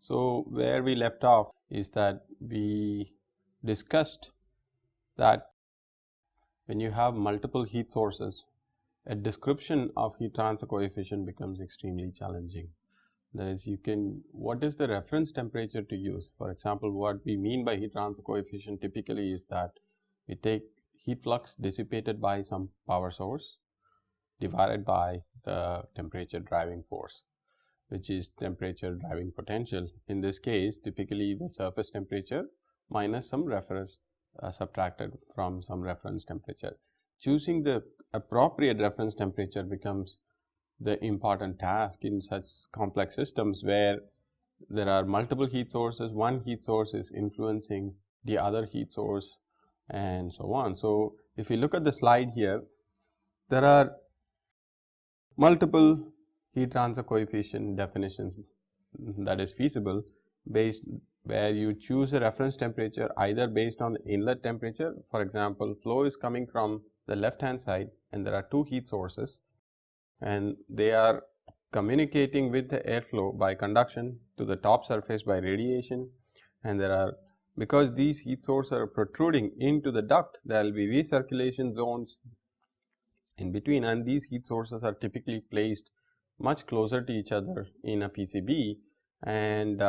So, where we left off is that we discussed that when you have multiple heat sources, a description of heat transfer coefficient becomes extremely challenging. That is, what is the reference temperature to use? For example, what we mean by heat transfer coefficient typically is that we take heat flux dissipated by some power source divided by the temperature driving force, which is temperature driving potential. In this case, typically the surface temperature minus some reference subtracted from some reference temperature. Choosing the appropriate reference temperature becomes the important task in such complex systems where there are multiple heat sources. One heat source is influencing the other heat source and so on. So, if you look at the slide here, there are multiple heat transfer coefficient definitions that is feasible based where you choose a reference temperature either based on the inlet temperature. For example, flow is coming from the left hand side and there are two heat sources and they are communicating with the airflow by conduction to the top surface by radiation, and because these heat sources are protruding into the duct, there will be recirculation zones in between, and these heat sources are typically placed much closer to each other in a PCB. And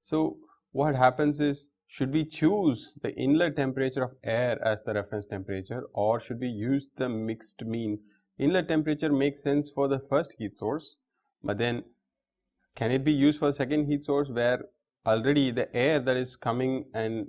so what happens is, should we choose the inlet temperature of air as the reference temperature, or should we use the mixed mean? Inlet temperature makes sense for the first heat source, but then can it be used for the second heat source where already the air that is coming and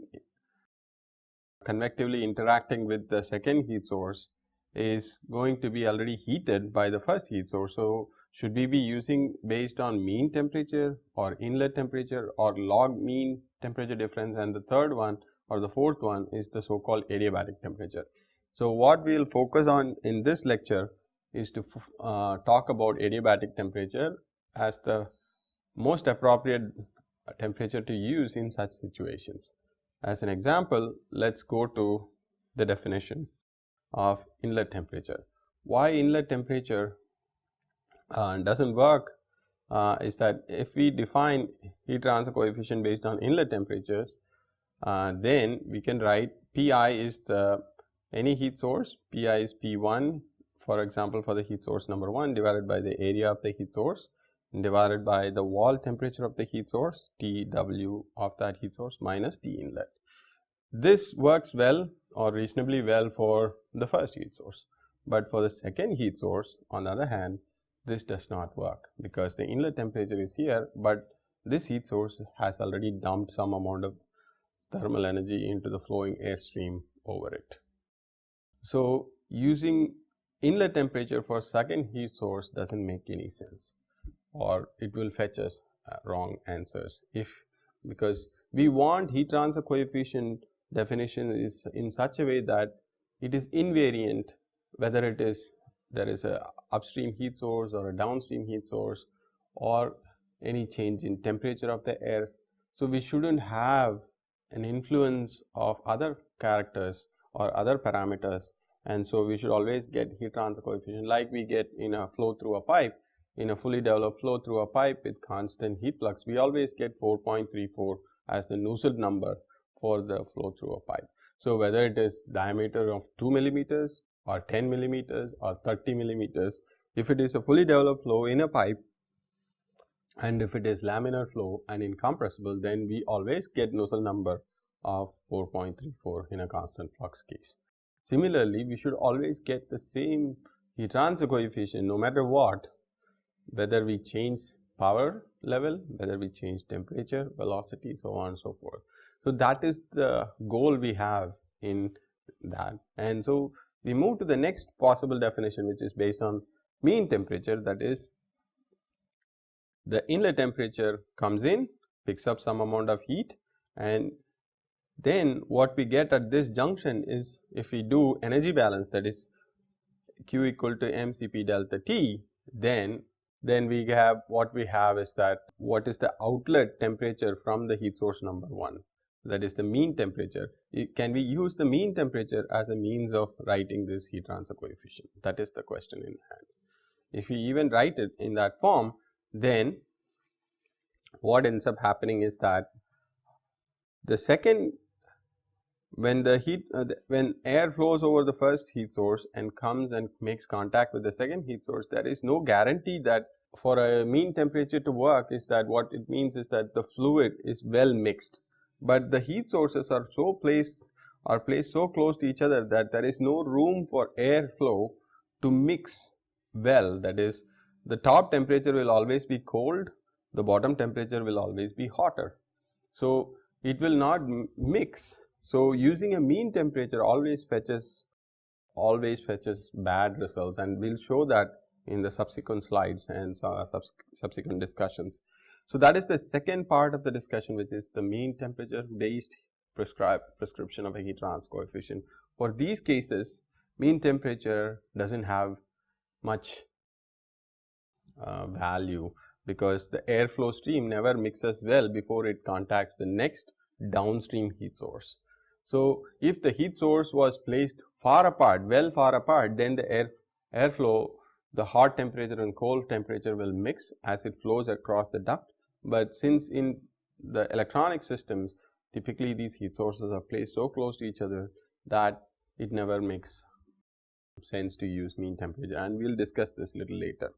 convectively interacting with the second heat source is going to be already heated by the first heat source. So, should we be using based on mean temperature or inlet temperature or log mean temperature difference? And the third one or the fourth one is the so called adiabatic temperature. So, what we will focus on in this lecture is to talk about adiabatic temperature as the most appropriate temperature to use in such situations. As an example, let's go to the definition of inlet temperature. Why inlet temperature doesn't work is that if we define heat transfer coefficient based on inlet temperatures, then we can write Pi is any heat source, Pi is P1, for example, for the heat source number 1 divided by the area of the heat source divided by the wall temperature of the heat source, Tw of that heat source minus T inlet. This works well or reasonably well for the first heat source, but for the second heat source, on the other hand, this does not work because the inlet temperature is here, but this heat source has already dumped some amount of thermal energy into the flowing airstream over it. So, using inlet temperature for second heat source doesn't make any sense, or it will fetch us wrong answers because we want heat transfer coefficient definition is in such a way that it is invariant whether there is a upstream heat source or a downstream heat source or any change in temperature of the air. So, we shouldn't have an influence of other characters or other parameters, and so we should always get heat transfer coefficient like we get in a flow through a pipe. In a fully developed flow through a pipe with constant heat flux, we always get 4.34 as the Nusselt number for the flow through a pipe. So, whether it is diameter of 2 millimeters or 10 millimeters or 30 millimeters, if it is a fully developed flow in a pipe and if it is laminar flow and incompressible, then we always get Nusselt number of 4.34 in a constant flux case. Similarly, we should always get the same heat transfer coefficient no matter what, whether we change power level, whether we change temperature, velocity, so on and so forth. So, that is the goal we have in that. And so, we move to the next possible definition, which is based on mean temperature. That is, the inlet temperature comes in, picks up some amount of heat, and then what we get at this junction is, if we do energy balance, that is Q equal to mCp delta T, then we have what we have is that what is the outlet temperature from the heat source number 1, that is the mean temperature. Can we use the mean temperature as a means of writing this heat transfer coefficient? That is the question in hand. If we even write it in that form, then what ends up happening is that the second, when the heat when air flows over the first heat source and comes and makes contact with the second heat source, there is no guarantee that for a mean temperature to work. Is that what it means is that the fluid is well mixed, but the heat sources are placed so close to each other that there is no room for air flow to mix well. That is, the top temperature will always be cold, the bottom temperature will always be hotter, so it will not mix. So using a mean temperature always fetches bad results, and we'll show that in the subsequent slides and subsequent discussions. So that is the second part of the discussion, which is the mean temperature based prescription of a heat transfer coefficient. For these cases, mean temperature doesn't have much value, because the airflow stream never mixes well before it contacts the next downstream heat source. So if the heat source was placed far apart, then the airflow, the hot temperature and cold temperature will mix as it flows across the duct. But since in the electronic systems, typically these heat sources are placed so close to each other that it never makes sense to use mean temperature, and we'll discuss this a little later.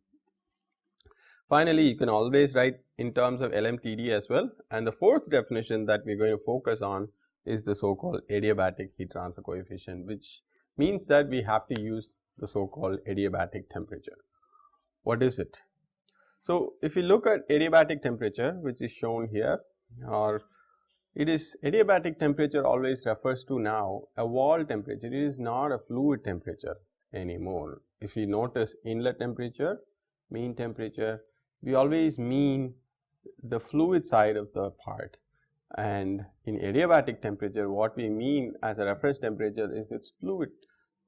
Finally, you can always write in terms of LMTD as well. And the fourth definition that we're going to focus on is the so-called adiabatic heat transfer coefficient, which means that we have to use the so-called adiabatic temperature. What is it? So if you look at adiabatic temperature, which is shown here, or it is adiabatic temperature always refers to now a wall temperature. It is not a fluid temperature anymore. If you notice inlet temperature, mean temperature, we always mean the fluid side of the part, and in adiabatic temperature what we mean as a reference temperature is its fluid,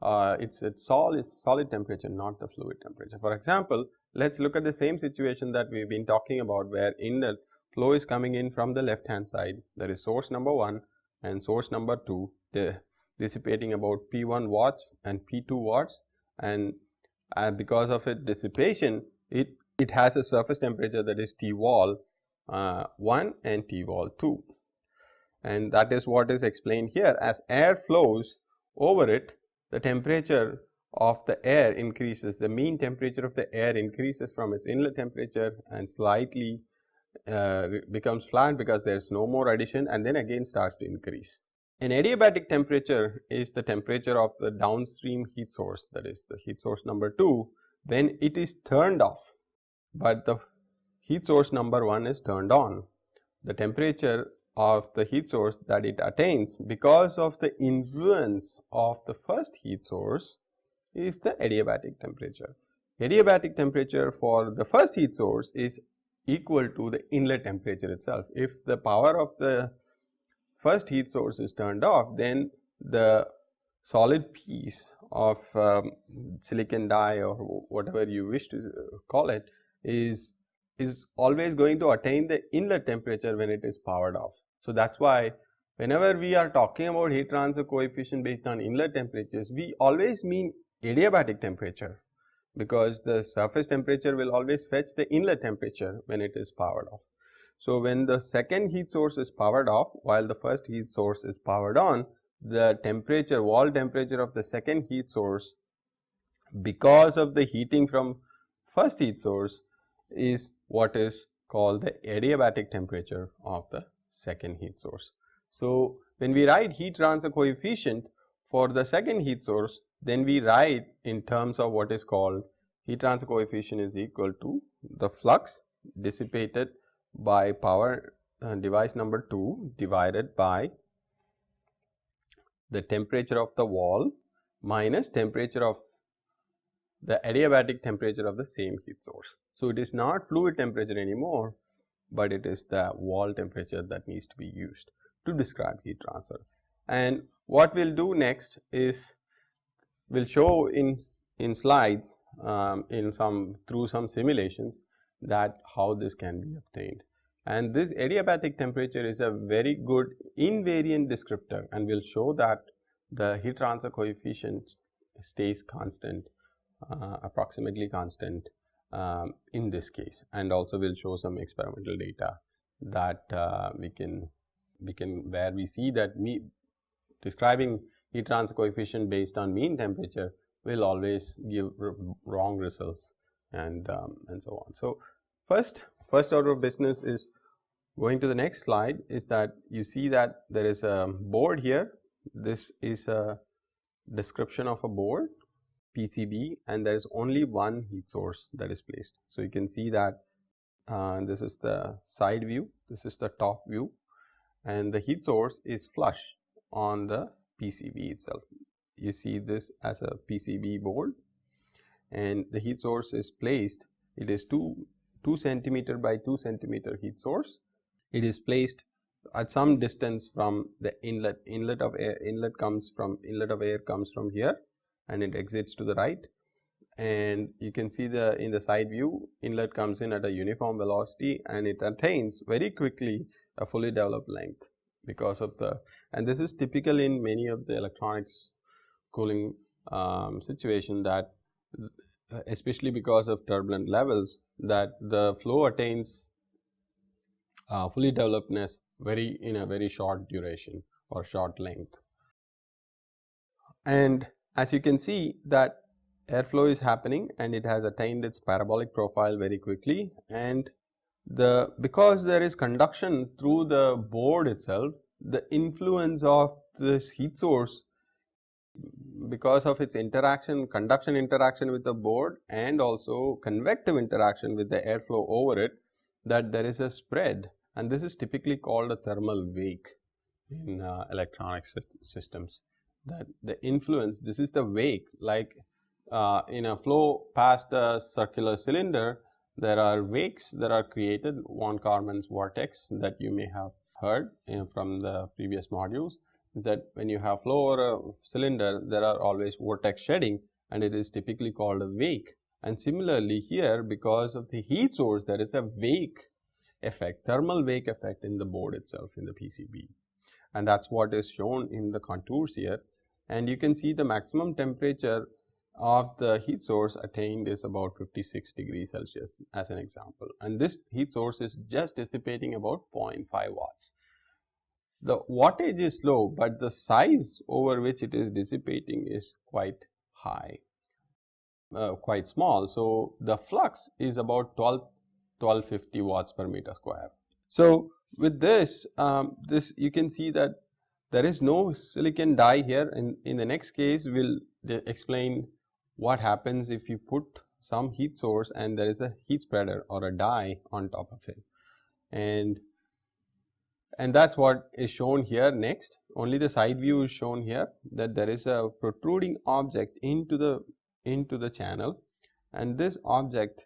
it's solid temperature, not the fluid temperature. For example, let's look at the same situation that we've been talking about, where inlet flow is coming in from the left hand side. There is source number 1 and source number 2, they're dissipating about P1 watts and P2 watts, and because of its dissipation, it has a surface temperature that is T wall 1 and T wall 2, and that is what is explained here. As air flows over it, the temperature of the air increases, the mean temperature of the air increases from its inlet temperature and slightly becomes flat because there is no more addition, and then again starts to increase. An adiabatic temperature is the temperature of the downstream heat source, that is the heat source number 2, when it is turned off, but the heat source number 1 is turned on. The temperature of the heat source that it attains because of the influence of the first heat source is the adiabatic temperature. Adiabatic temperature for the first heat source is equal to the inlet temperature itself. If the power of the first heat source is turned off, then the solid piece of silicon die or whatever you wish to call it is always going to attain the inlet temperature when it is powered off. So that's why whenever we are talking about heat transfer coefficient based on inlet temperatures, we always mean adiabatic temperature, because the surface temperature will always fetch the inlet temperature when it is powered off. So when the second heat source is powered off while the first heat source is powered on, the temperature, wall temperature of the second heat source, because of the heating from first heat source, is what is called the adiabatic temperature of the second heat source. So when we write heat transfer coefficient for the second heat source, then we write in terms of what is called heat transfer coefficient is equal to the flux dissipated by power device number 2 divided by the temperature of the wall minus temperature of the adiabatic temperature of the same heat source. So it is not fluid temperature anymore, but it is the wall temperature that needs to be used to describe heat transfer. And what we'll do next is we'll show in slides through some simulations that how this can be obtained. And this adiabatic temperature is a very good invariant descriptor, and we'll show that the heat transfer coefficient stays constant, approximately constant in this case, and also we'll show some experimental data that we can where we see that describing heat transfer coefficient based on mean temperature will always give wrong results, and so on. So first order of business is going to the next slide, is that you see that there is a board here. This is a description of a board, PCB, and there is only one heat source that is placed. So you can see that this is the side view, this is the top view, and the heat source is flush on the PCB itself. You see this as a PCB board, and the heat source is placed. It is 2 centimeter by 2 centimeter heat source. It is placed at some distance from the inlet. Inlet of air comes from here, and it exits to the right. And you can see in the side view, inlet comes in at a uniform velocity, and it attains very quickly a fully developed length because of and this is typical in many of the electronics cooling situation, that especially because of turbulent levels, that the flow attains fully developedness in a very short duration or short length. And as you can see that airflow is happening, and it has attained its parabolic profile very quickly, and because there is conduction through the board itself, the influence of this heat source, because of its conduction interaction with the board, and also convective interaction with the airflow over it, that there is a spread, and this is typically called a thermal wake in electronic systems. That the influence, this is the wake, like in a flow past a circular cylinder, there are wakes that are created, von Karman's vortex, that you may have heard from the previous modules, that when you have flow over a cylinder, there are always vortex shedding, and it is typically called a wake. And similarly here, because of the heat source, there is a wake effect, thermal wake effect in the board itself, in the PCB, and that's what is shown in the contours here. And you can see the maximum temperature of the heat source attained is about 56 degrees Celsius as an example, and this heat source is just dissipating about 0.5 watts. The wattage is low, but the size over which it is dissipating is quite high, quite small. So the flux is about 1250 watts per meter square. So with this, you can see that there is no silicon die here. In the next case, we'll explain what happens if you put some heat source and there is a heat spreader or a die on top of it, and that's what is shown here next. Only the side view is shown here, that there is a protruding object into the channel, and this object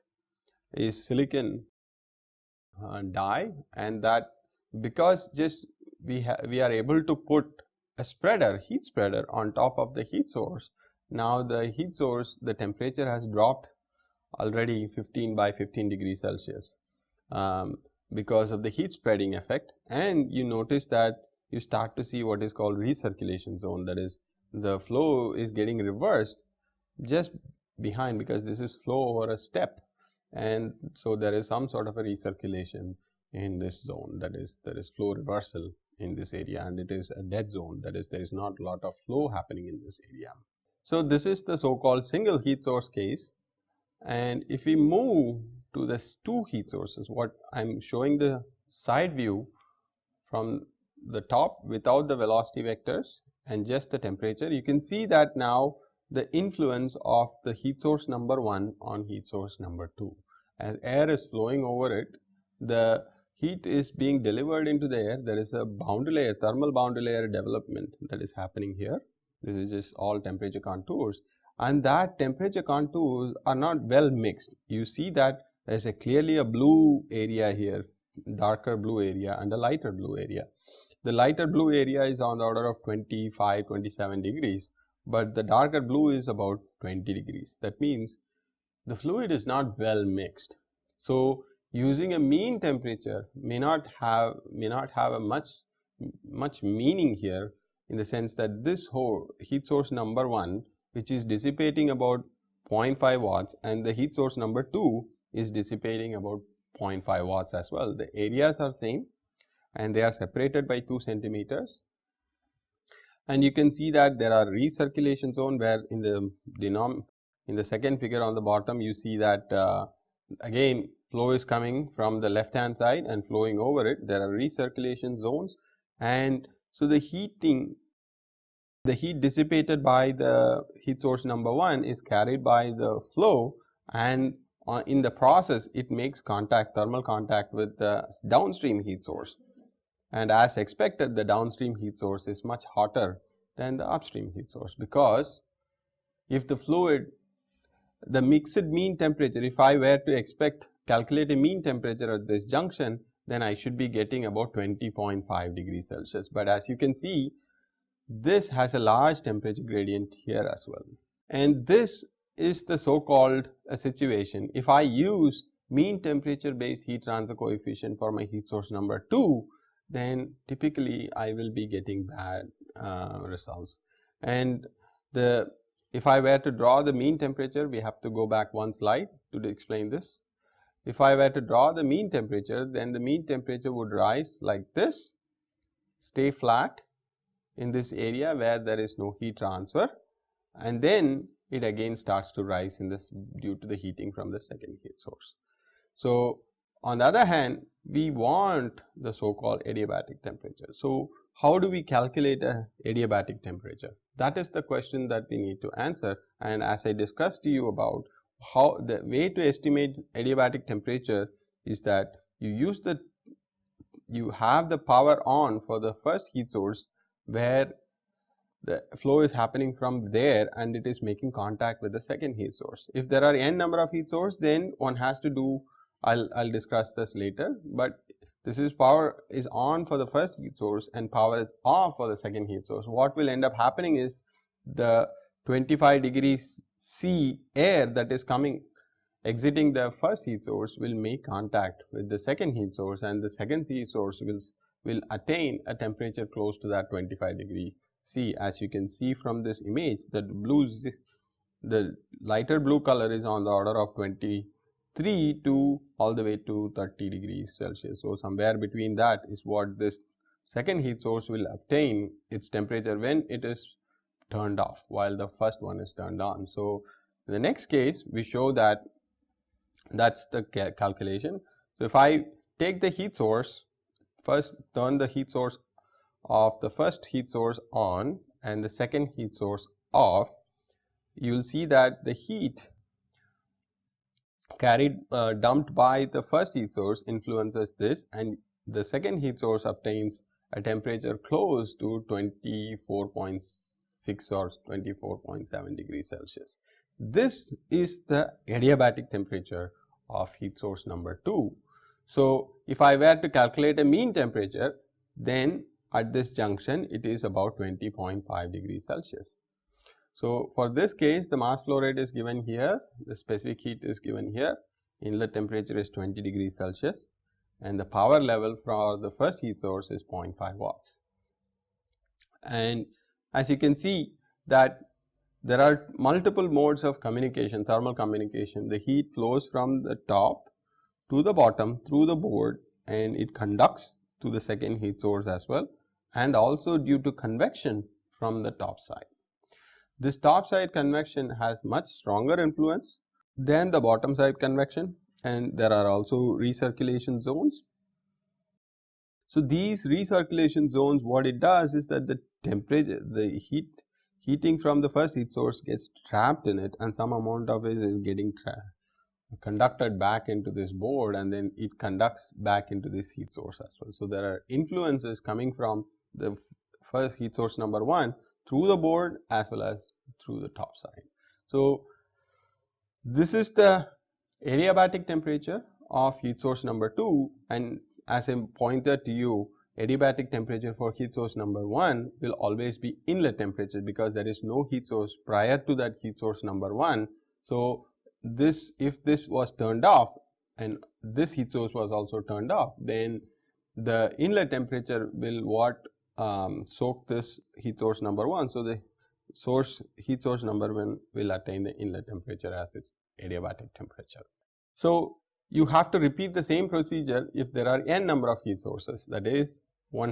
is silicon die, and that because just we are able to put a heat spreader on top of the heat source. Now the heat source, the temperature has dropped already 15 by 15 degrees Celsius because of the heat spreading effect, and you notice that you start to see what is called recirculation zone, that is, the flow is getting reversed just behind, because this is flow over a step, and so there is some sort of a recirculation in this zone, that is, there is flow reversal in this area, and it is a dead zone, that is, there is not a lot of flow happening in this area. So this is the so-called single heat source case. And if we move to this two heat sources, what I'm showing the side view from the top without the velocity vectors and just the temperature, you can see that now the influence of the heat source number 1 on heat source number 2. As air is flowing over it, the heat is being delivered into the air. There is a boundary layer, thermal boundary layer development that is happening here. This is just all temperature contours, and that temperature contours are not well mixed. You see that there is clearly a blue area here, darker blue area, and a lighter blue area. The lighter blue area is on the order of 25-27 degrees, but the darker blue is about 20 degrees. That means the fluid is not well mixed. So using a mean temperature may not have a much meaning here, in the sense that this whole heat source number 1, which is dissipating about 0.5 watts, and the heat source number 2 is dissipating about 0.5 watts as well. The areas are same and they are separated by 2 centimeters. And you can see that there are recirculation zone where in the second figure on the bottom you see that again flow is coming from the left hand side and flowing over it. There are recirculation zones, and so the heat dissipated by the heat source number 1 is carried by the flow, and in the process it makes thermal contact with the downstream heat source, and as expected the downstream heat source is much hotter than the upstream heat source, because if the mixed mean temperature, if I were to calculate a mean temperature at this junction, then I should be getting about 20.5 degrees Celsius. But as you can see, this has a large temperature gradient here as well. And this is the so-called situation. If I use mean temperature based heat transfer coefficient for my heat source number 2, then typically I will be getting bad results. And if I were to draw the mean temperature, we have to go back one slide to explain this. If I were to draw the mean temperature, then the mean temperature would rise like this, stay flat in this area where there is no heat transfer, and then it again starts to rise in this due to the heating from the second heat source. So on the other hand, we want the so-called adiabatic temperature. So how do we calculate a adiabatic temperature? That is the question that we need to answer. And as I discussed to you about how the way to estimate adiabatic temperature is that you have the power on for the first heat source where the flow is happening from there and it is making contact with the second heat source. If there are n number of heat sources, then one has to do, I'll discuss this later, but this is power is on for the first heat source and power is off for the second heat source. What will end up happening is the 25 degrees C air that is exiting the first heat source will make contact with the second heat source, and the second heat source will attain a temperature close to that 25 degrees C. As you can see from this image, the lighter blue color is on the order of 23 to all the way to 30 degrees Celsius. So somewhere between that is what this second heat source will obtain its temperature when it is turned off, while the first one is turned on. So in the next case, we show that that's the calculation. So if I take the heat source, first turn the heat source of the first heat source on and the second heat source off, you will see that the heat dumped by the first heat source influences this, and the second heat source obtains a temperature close to 24.6 or 24.7 degrees Celsius. This is the adiabatic temperature of heat source number 2. So if I were to calculate a mean temperature, then at this junction it is about 20.5 degrees Celsius. So for this case, the mass flow rate is given here, the specific heat is given here, inlet temperature is 20 degrees Celsius, and the power level for the first heat source is 0.5 watts. And as you can see that there are multiple modes of communication, thermal communication. The heat flows from the top to the bottom through the board, and it conducts to the second heat source as well, and also due to convection from the top side. This top side convection has much stronger influence than the bottom side convection, and there are also recirculation zones. So these recirculation zones, what it does is that the temperature, the heating from the first heat source gets trapped in it, and some amount of it is getting conducted back into this board, and then it conducts back into this heat source as well. So there are influences coming from the first heat source number 1 through the board as well as through the top side. So this is the adiabatic temperature of heat source number 2, and as I pointed to you, adiabatic temperature for heat source number 1 will always be inlet temperature, because there is no heat source prior to that heat source number 1. So if this was turned off and this heat source was also turned off, then the inlet temperature will soak this heat source number 1. So the heat source number 1 will attain the inlet temperature as its adiabatic temperature. So you have to repeat the same procedure if there are n number of heat sources. That is, one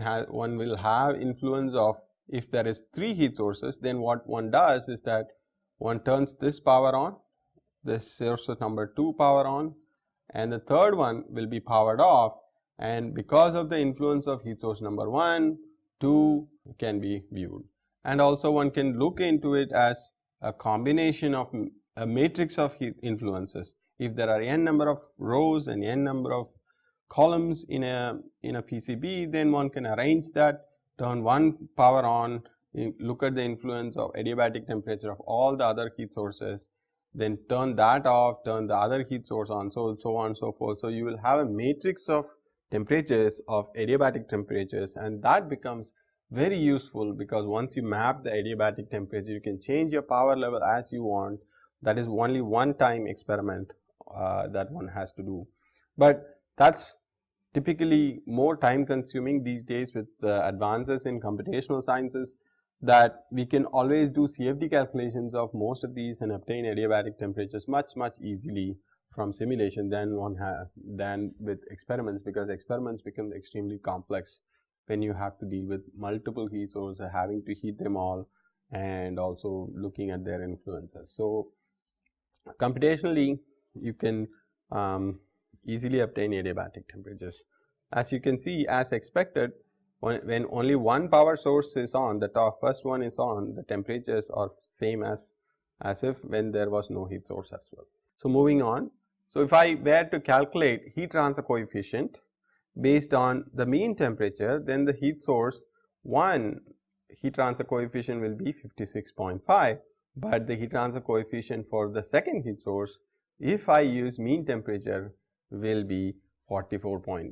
will have influence of, if there is 3 heat sources, then what one does is that one turns this power on, this source number 2 power on, and the third one will be powered off, and because of the influence of heat source number 1, 2 can be viewed. And also one can look into it as a combination of a matrix of heat influences. If there are n number of rows and n number of columns in a PCB, then one can arrange that, turn one power on, look at the influence of adiabatic temperature of all the other heat sources, then turn that off, turn the other heat source on, so on and so forth. So you will have a matrix of temperatures, of adiabatic temperatures, and that becomes very useful, because once you map the adiabatic temperature, you can change your power level as you want. That is only one time experiment that one has to do, but that's typically more time consuming these days with the advances in computational sciences, that we can always do CFD calculations of most of these and obtain adiabatic temperatures much easily from simulation than with experiments, because experiments become extremely complex when you have to deal with multiple heat sources, having to heat them all, and also looking at their influences. So computationally you can easily obtain adiabatic temperatures. As you can see, as expected, when only one power source is on, the first one is on, the temperatures are same as if when there was no heat source as well. So moving on, so if I were to calculate heat transfer coefficient based on the mean temperature, then the heat source 1 heat transfer coefficient will be 56.5, but the heat transfer coefficient for the second heat source, if I use mean temperature, will be 44.9.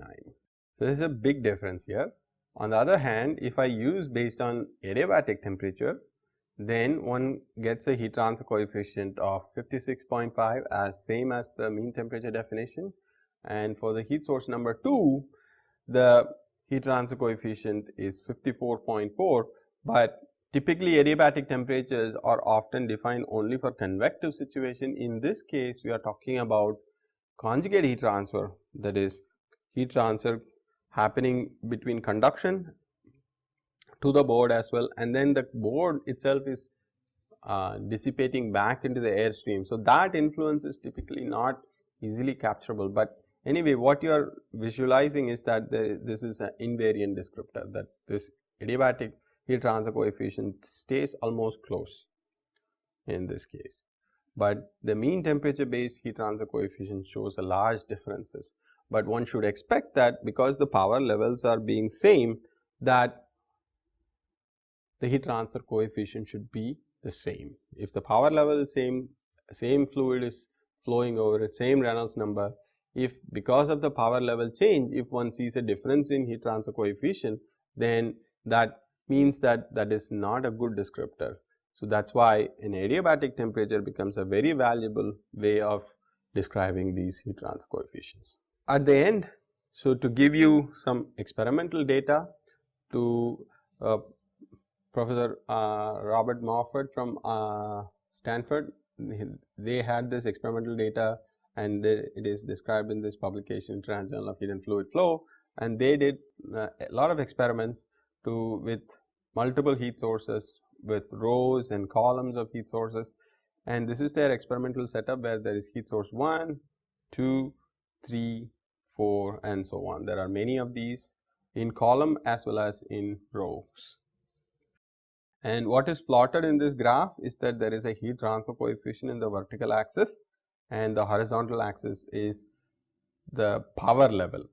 So this is a big difference here. On the other hand, if I use based on adiabatic temperature, then one gets a heat transfer coefficient of 56.5 as same as the mean temperature definition, and for the heat source number 2, the heat transfer coefficient is 54.4, but typically adiabatic temperatures are often defined only for convective situation. In this case, we are talking about conjugate heat transfer, that is heat transfer happening between conduction to the board as well, and then the board itself is dissipating back into the airstream. So that influence is typically not easily capturable, but anyway, what you are visualizing is that this is an invariant descriptor, that this adiabatic heat transfer coefficient stays almost close in this case, but the mean temperature based heat transfer coefficient shows a large differences. But one should expect that because the power levels are being same, that the heat transfer coefficient should be the same. If the power level is same fluid is flowing over it, same Reynolds number, if because of the power level change, if one sees a difference in heat transfer coefficient, then that means that that is not a good descriptor. So that's why an adiabatic temperature becomes a very valuable way of describing these heat transfer coefficients. At the end, so to give you some experimental data, to Professor Robert Moffat from Stanford, they had this experimental data, and it is described in this publication, International Journal of Heat and Fluid Flow, and they did a lot of experiments with multiple heat sources, with rows and columns of heat sources, and this is their experimental setup where there is heat source 1, 2, 3, 4 and so on. There are many of these in column as well as in rows. And what is plotted in this graph is that there is a heat transfer coefficient in the vertical axis, and the horizontal axis is the power level.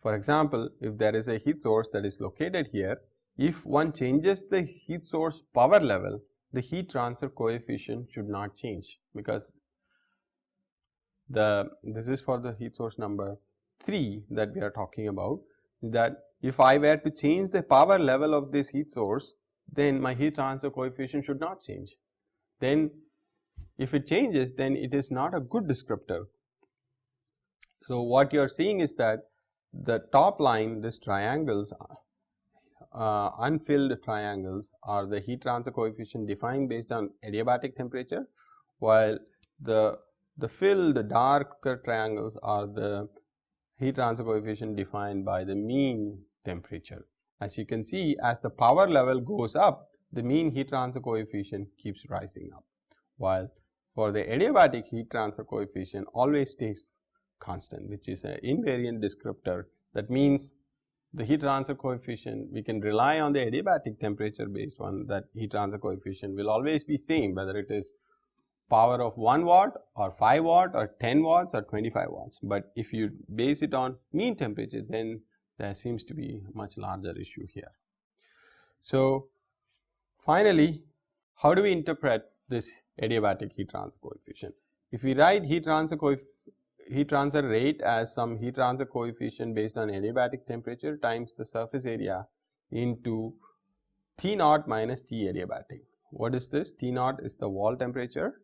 For example, if there is a heat source that is located here, if one changes the heat source power level, the heat transfer coefficient should not change, because this is for the heat source number 3 that we are talking about, that if I were to change the power level of this heat source, then my heat transfer coefficient should not change. Then if it changes, then it is not a good descriptor. So what you are seeing is that the top line, these triangles, unfilled triangles, are the heat transfer coefficient defined based on adiabatic temperature, while the the filled darker triangles are the heat transfer coefficient defined by the mean temperature. As you can see, as the power level goes up, the mean heat transfer coefficient keeps rising up, while for the adiabatic heat transfer coefficient always stays constant, which is an invariant descriptor. That means the heat transfer coefficient, we can rely on the adiabatic temperature based on that heat transfer coefficient will always be same, whether it is power of 1 watt or 5 watt or 10 watts or 25 watts. But if you base it on mean temperature, then there seems to be a much larger issue here. So finally, how do we interpret this adiabatic heat transfer coefficient? If we write heat transfer rate as some heat transfer coefficient based on adiabatic temperature times the surface area into T naught minus T adiabatic. What is this? T naught is the wall temperature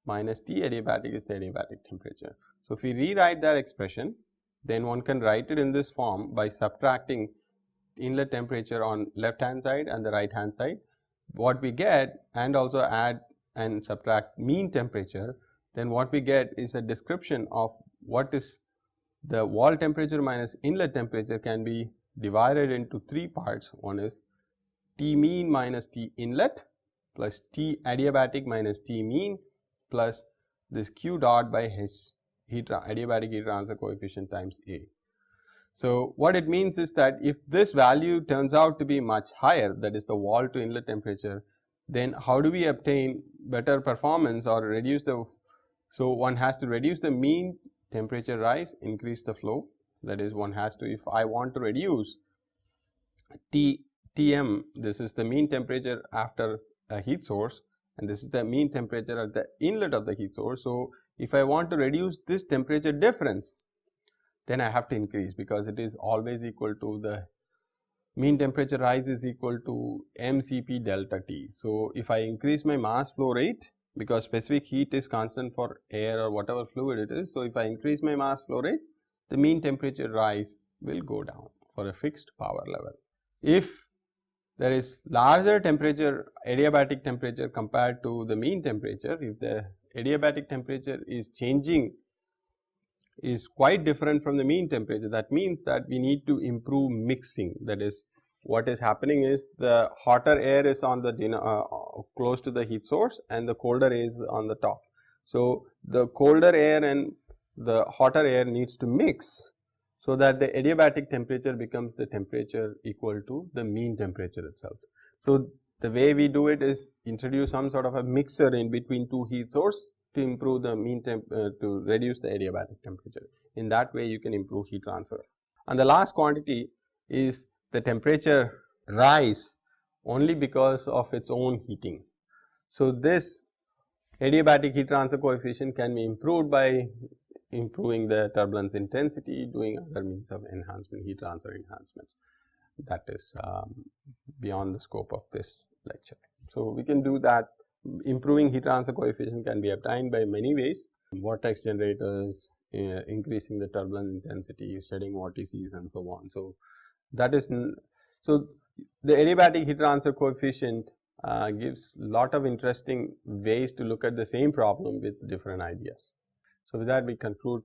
minus T adiabatic is the adiabatic temperature. So if we rewrite that expression, then one can write it in this form by subtracting inlet temperature on left hand side and the right hand side. What we get, and also add and subtract mean temperature, then what we get is a description of what is the wall temperature minus inlet temperature can be divided into three parts. One is T mean minus T inlet plus T adiabatic minus T mean plus this Q dot by H adiabatic heat transfer coefficient times A. So what it means is that if this value turns out to be much higher, that is the wall to inlet temperature, then how do we obtain better performance or reduce the, so one has to reduce the mean temperature rise, increase the flow. That is, one has to, if I want to reduce Tm, this is the mean temperature after a heat source, and this is the mean temperature at the inlet of the heat source. So if I want to reduce this temperature difference, then I have to increase, because it is always equal to the mean temperature rise is equal to mCp delta T. So if I increase my mass flow rate, because specific heat is constant for air or whatever fluid it is, so if I increase my mass flow rate, the mean temperature rise will go down for a fixed power level. If there is larger temperature, adiabatic temperature compared to the mean temperature, if the adiabatic temperature is changing, is quite different from the mean temperature, that means that we need to improve mixing. That is, what is happening is the hotter air is on the close to the heat source and the colder air is on the top. So the colder air and the hotter air needs to mix, so that the adiabatic temperature becomes the temperature equal to the mean temperature itself. So the way we do it is introduce some sort of a mixer in between two heat sources to improve the mean to reduce the adiabatic temperature. In that way you can improve heat transfer. And the last quantity is the temperature rise only because of its own heating. So this adiabatic heat transfer coefficient can be improved by improving the turbulence intensity, doing other means of enhancement, heat transfer enhancements. That is beyond the scope of this lecture. So we can do that. Improving heat transfer coefficient can be obtained by many ways: vortex generators, increasing the turbulence intensity, studying vortices, and so on. So that is, so the adiabatic heat transfer coefficient gives lot of interesting ways to look at the same problem with different ideas. So with that we conclude